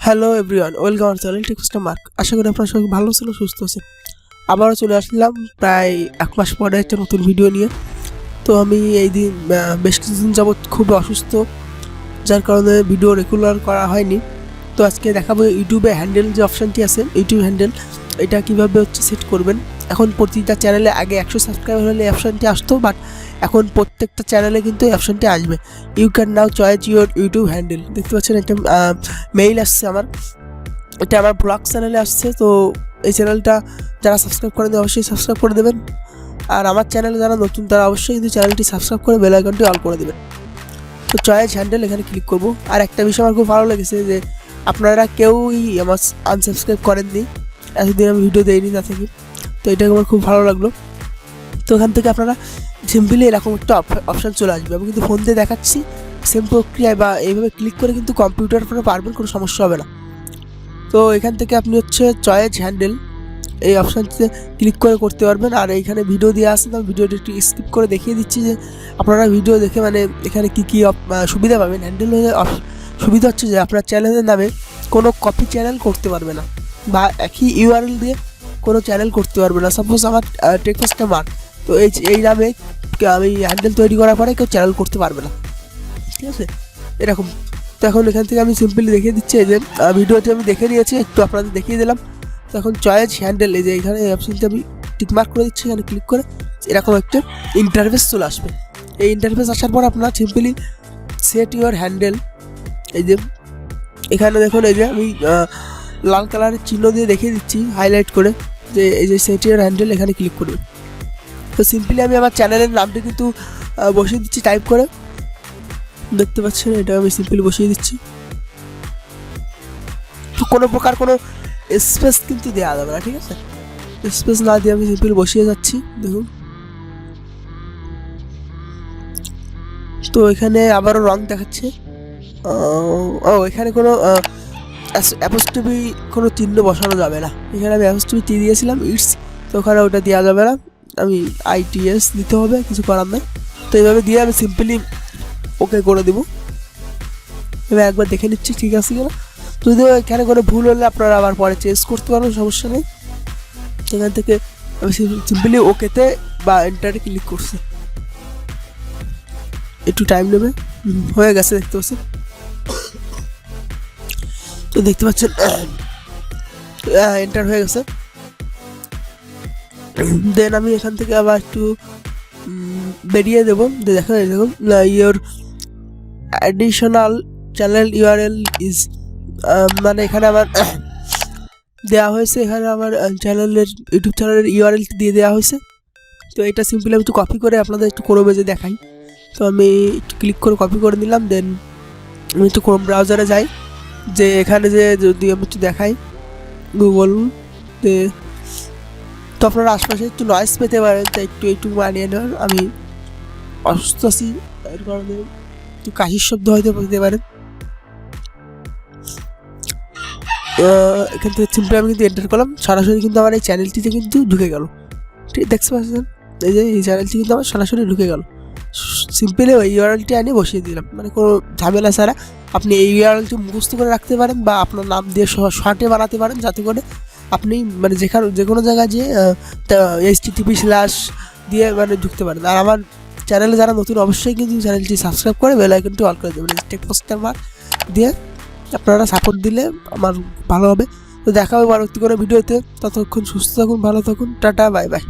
Hello everyone, welcome আমার channel টেক্সটা mark. আশা করি আপনারা সবাই ভালো ছিল, সুস্থ আছেন। আবারও চলে আসলাম প্রায় 1 মাস পরে একটা নতুন ভিডিও নিয়ে। তো আমি এই দিন বেশ কিছুদিন যাবৎ খুব অসুস্থ, যার কারণে ভিডিও রেগুলার করা হয়নি। তো আজকে দেখাবো ইউটিউবে হ্যান্ডেল যে অপশানটি আছে, ইউটিউব হ্যান্ডেল, এটা কীভাবে সেট করবেন। এখন প্রতিটা চ্যানেলে আগে 100 সাবস্ক্রাইবার হলে এই অপশানটি আসতো, বাট এখন প্রত্যেকটা চ্যানেলে কিন্তু এই অপশানটি আসবে। You can now choice your YouTube handle. দেখতে পাচ্ছেন একটা মেইল আসছে আমার, এটা আমার ব্লগ চ্যানেলে আসছে। তো এই চ্যানেলটা যারা সাবস্ক্রাইব করেন অবশ্যই সাবস্ক্রাইব করে দেবেন, আর আমার চ্যানেলে যারা নতুন তারা অবশ্যই কিন্তু চ্যানেলটি সাবস্ক্রাইব করে বেল আইকনটি অল করে দেবেন। তো চয়েস হ্যান্ডেল এখানে ক্লিক করব। আর একটা বিষয় আমার খুব ভালো লেগেছে যে আপনারা কেউই আমার আনসাবস্ক্রাইব করেননি, এতদিন আমি ভিডিও দেইনি তা থেকে। তো এটা আমার খুব ভালো লাগলো। তো এখান থেকে আপনারা সিম্পলি এরকম একটা অপশান চলে আসবে। আমি কিন্তু ফোন দিয়ে দেখাচ্ছি, সেম প্রক্রিয়ায় বা এইভাবে ক্লিক করে কিন্তু কম্পিউটার ফোনে পারবেন, কোনো সমস্যা হবে না। তো এখান থেকে আপনি চয়েস হ্যান্ডেল এই অপশানটিতে ক্লিক করে করতে পারবেন। আর এইখানে ভিডিও দিয়ে আসেন, আমি ভিডিওটি একটু স্কিপ করে দেখিয়ে দিচ্ছি যে আপনারা ভিডিও দেখে মানে এখানে কী কী সুবিধা পাবেন। হ্যান্ডেল হয়ে সুবিধা হচ্ছে যে আপনার চ্যানেলের নামে কোনো কপি চ্যানেল করতে পারবে না, বা একই ইউআরএল দিয়ে কোনো চ্যানেল করতে পারবে না। সাপোজ আমার টেক্সটা মার্ক, তো এই নামে আমি হ্যান্ডেল তৈরি করার পরে কেউ চ্যানেল করতে পারবে না, ঠিক আছে এরকম। তো এখন এখান থেকে আমি সিম্পলি দেখিয়ে দিচ্ছি যে ভিডিওটি আমি দেখে নিয়েছি, একটু আপনাদের দেখিয়ে দিলাম। তো এখন চয়েস হ্যান্ডেল এই যে এখানে অপশানটি আমি টিকমার্ক করে দিচ্ছি, এখানে ক্লিক করে এরকম একটা ইন্টারফেস চলে আসবে। এই ইন্টারফেস আসার পর আপনারা সিম্পলি সেট ইউর হ্যান্ডেল, এই যে এখানে দেখুন এই যে আমি লাল কালারের চিহ্ন দিয়ে দেখিয়ে দিচ্ছি হাইলাইট করে, যে এই যে সেট ইউর হ্যান্ডেল এখানে ক্লিক করবে। তো সিম্পলি আমি আমার চ্যানেলের নামটি কিন্তু বসিয়ে দিচ্ছি টাইপ করে, দেখতে পাচ্ছেন এটা আমি সিম্পলি বসিয়ে দিচ্ছি। তো কোনো প্রকার কোনো স্পেস কিন্তু দেওয়া যাবে না, ঠিক আছে। স্পেস না দিয়ে আমি সিম্পলি বসিয়ে যাচ্ছি, দেখুন। তো এখানে আবারও রং দেখাচ্ছে, এখানে কোনো অ্যাপোস্ট্রফি কোনো চিহ্ন বসানো যাবে না। এখানে আমি অ্যাপোস্ট্রফি টি দিয়েছিলাম, ইটস, তো ওখানে ওটা দেওয়া যাবে না, আমি ITS দিতে হবে, কিছু করার নেই। তো এইভাবে দিয়ে আমি সিম্পলি ওকে করে দেবো। এবার একবার দেখে নিচ্ছি ঠিক আছে কিনা। যদিও এখানে কোনো ভুল হলে আপনারা আবার পরে চেঞ্জ করতে পারবেন, সমস্যা নেই। এখান থেকে আমি সিম্পলি ওকেতে বা এন্টারে ক্লিক করছি, একটু টাইম নেবে, হয়ে গেছে দেখতে পাচ্ছেন। তো দেখতে পাচ্ছেন এন্টার হয়ে গেছে। দেন আমি এখান থেকে আবার একটু বেরিয়ে দেবো, দেখুন your additional channel URL is, মানে এখানে আমার দেওয়া হয়েছে, এখানে আমার চ্যানেলের ইউটিউব চ্যানেলের ইউআরএল দিয়ে দেওয়া হয়েছে। তো এটা সিম্পলি আমি একটু কপি করে আপনাদের একটু ক্রোমে যে দেখাই। তো আমি একটু ক্লিক করে কপি করে নিলাম। দেন আমি একটু ক্রোম ব্রাউজারে যাই, যে এখানে যে যদি আমি একটু দেখাই গুগল, তো আপনারা আশপাশে একটু নয়েজ পেতে পারেন, তাই একটু মানিয়ে নেওয়ার। আমি অসুস্থ আছি, এর কারণে একটু কাশির শব্দ হয়তো পেতে পারেন। এখান থেকে সিম্পলি আমি কিন্তু এন্টার করলাম, সরাসরি কিন্তু আমার এই চ্যানেলটিতে কিন্তু ঢুকে গেল, ঠিক দেখতে পাচ্ছেন। এই যে এই চ্যানেলটি কিন্তু আমার সরাসরি ঢুকে গেল। সিম্পলি ওই ইউআরএলটি আনিয়ে বসিয়ে দিলাম, মানে কোনো ঝামেলা ছাড়া। আপনি এই ইউআরএলটি মুখস্থ করে রাখতে পারেন, বা আপনার নাম দিয়ে শর্টে বানাতে পারেন, যাতে করে আপনি মানে যে কোনো জায়গায় যে HTTP/ দিয়ে মানে ঢুকতে পারেন। আর আমার চ্যানেলে যারা নতুন অবশ্যই কিন্তু চ্যানেলটি সাবস্ক্রাইব করে বেল আইকনটি অল করে দেবেন, টেক্সটা মার্ক দিয়ে আপনারা সাপোর্ট দিলে আমার ভালো হবে। তো দেখা হবে পরবর্তী কোনো ভিডিওতে, ততক্ষণ সুস্থ থাকুন, ভালো থাকুন, টাটা, বাই বাই।